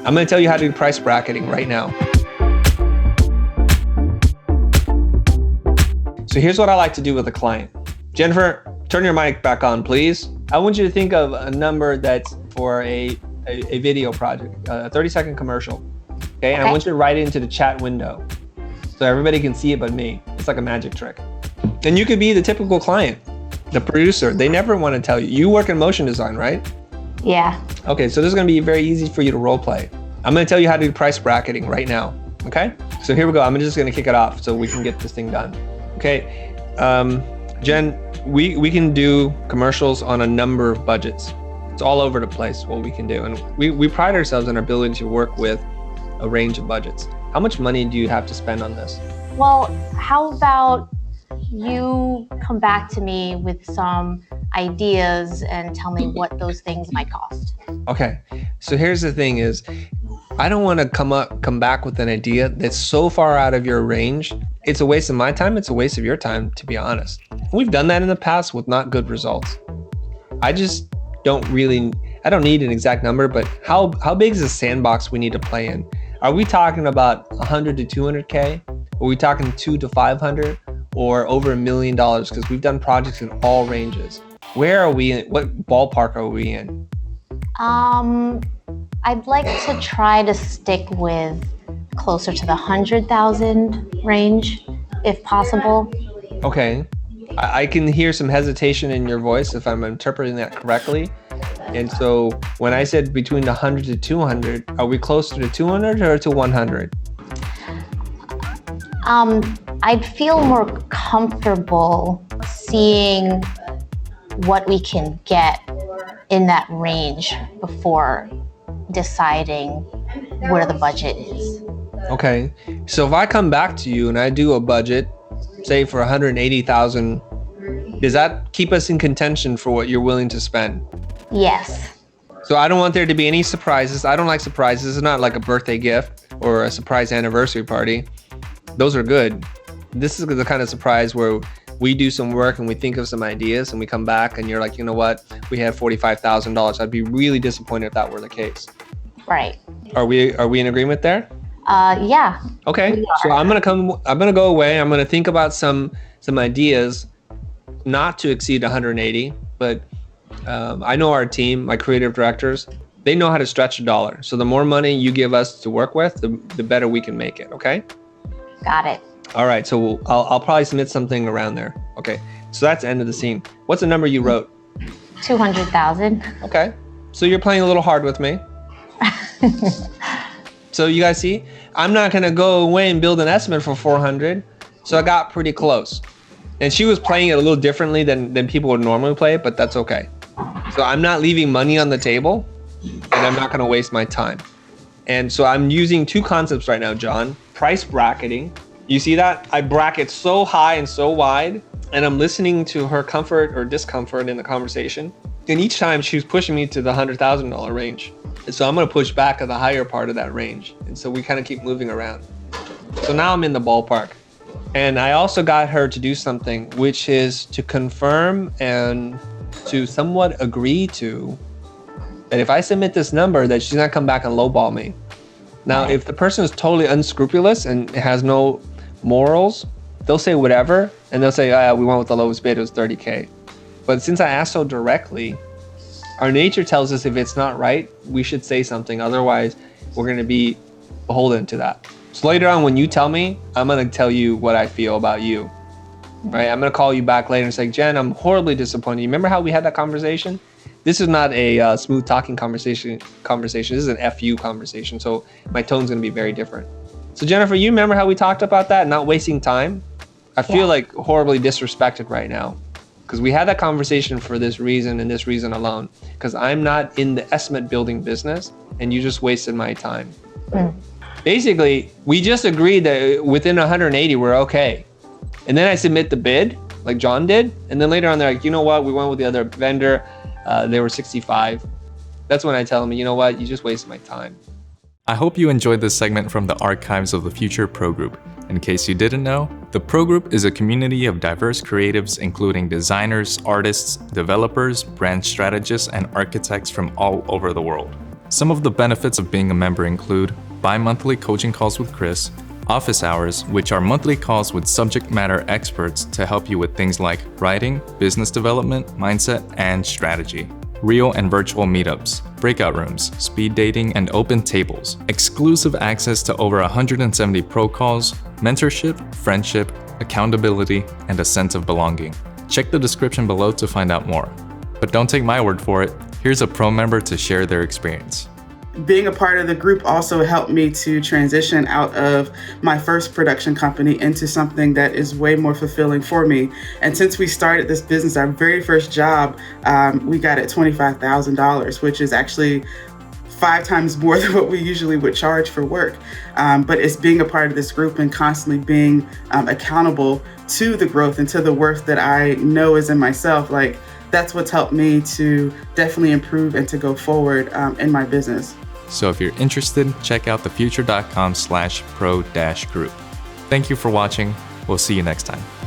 I'm going to tell you how to do price bracketing right now. So here's what I like to do with a client. Jennifer, turn your mic back on, please. I want you to think of a number that's for a video project, a 30-second commercial. Okay, and I want you to write it into the chat window so everybody can see it but me. It's like a magic trick. And you could be the typical client, the producer. They never want to tell you. You work in motion design, right? Yeah. Okay, so this is going to be very easy for you to role play. I'm going to tell you how to do price bracketing right now. Okay, so here we go. I'm just going to kick it off so we can get this thing done. Okay, Jen, we can do commercials on a number of budgets. It's all over the place what we can do. And we pride ourselves on our ability to work with a range of budgets. How much money do you have to spend on this? Well, how about you come back to me with some ideas and tell me what those things might cost. Okay, so here's the thing is, I don't want to come back with an idea that's so far out of your range. It's a waste of my time. It's a waste of your time, to be honest. We've done that in the past with not good results. I just don't need an exact number, but how big is the sandbox we need to play in? Are we talking about 100 to 200K? Are we talking 2 to 500 or over $1 million? Because we've done projects in all ranges. Where are we in? What ballpark are we in? I'd like to try to stick with closer to the 100,000 range, if possible. Okay. I can hear some hesitation in your voice if I'm interpreting that correctly. And so when I said between 100 to 200, are we closer to 200 or to 100? I'd feel more comfortable seeing what we can get in that range before deciding where the budget is. Okay, so if I come back to you and I do a budget, say for 180,000, does that keep us in contention for what you're willing to spend? Yes. So I don't want there to be any surprises. I don't like surprises. It's not like a birthday gift or a surprise anniversary party. Those are good. This is the kind of surprise where we do some work and we think of some ideas and we come back and you're like, you know what? We have $45,000. I'd be really disappointed if that were the case. Right. Are we in agreement there? Yeah. Okay. So I'm gonna go away. I'm gonna think about some ideas, not to exceed 180, but I know our team, my creative directors, they know how to stretch a dollar. So the more money you give us to work with, the better we can make it. Okay. Got it. All right. So I'll probably submit something around there. Okay. So that's the end of the scene. What's the number you wrote? 200,000. Okay. So you're playing a little hard with me. So you guys see, I'm not going to go away and build an estimate for 400. So I got pretty close. And she was playing it a little differently than people would normally play it, but that's okay. So I'm not leaving money on the table and I'm not going to waste my time. And so I'm using two concepts right now, John. Price bracketing. You see that? I bracket so high and so wide, and I'm listening to her comfort or discomfort in the conversation. And each time she was pushing me to the $100,000 range. And so I'm going to push back at the higher part of that range. And so we kind of keep moving around. So now I'm in the ballpark. And I also got her to do something, which is to confirm and to somewhat agree to that if I submit this number, that she's not come back and lowball me. Now, if the person is totally unscrupulous and has no morals, they'll say whatever, and they'll say, we went with the lowest bid, it was 30K. But since I asked so directly, our nature tells us if it's not right, we should say something. Otherwise, we're going to be beholden to that. So later on, when you tell me, I'm going to tell you what I feel about you. Right? I'm going to call you back later and say, Jen, I'm horribly disappointed. You remember how we had that conversation? This is not a smooth talking conversation. This is an FU conversation. So my tone's going to be very different. So Jennifer, you remember how we talked about that, not wasting time? I feel like horribly disrespected right now because we had that conversation for this reason and this reason alone, because I'm not in the estimate building business and you just wasted my time. Basically, we just agreed that within 180, we're okay. And then I submit the bid like John did. And then later on, they're like, you know what? We went with the other vendor. They were 65. That's when I tell them, you know what? You just wasted my time. I hope you enjoyed this segment from the archives of the Futur Pro Group. In case you didn't know, the Pro Group is a community of diverse creatives including designers, artists, developers, brand strategists, and architects from all over the world. Some of the benefits of being a member include bi-monthly coaching calls with Chris, office hours, which are monthly calls with subject matter experts to help you with things like writing, business development, mindset, and strategy. Real and virtual meetups, breakout rooms, speed dating, and open tables. Exclusive access to over 170 pro calls, mentorship, friendship, accountability, and a sense of belonging. Check the description below to find out more. But don't take my word for it. Here's a pro member to share their experience. Being a part of the group also helped me to transition out of my first production company into something that is way more fulfilling for me. And since we started this business, our very first job, we got at $25,000, which is actually 5 times more than what we usually would charge for work. But it's being a part of this group and constantly being accountable to the growth and to the worth that I know is in myself. Like, that's what's helped me to definitely improve and to go forward in my business. So if you're interested, check out thefuture.com/pro-group. Thank you for watching. We'll see you next time.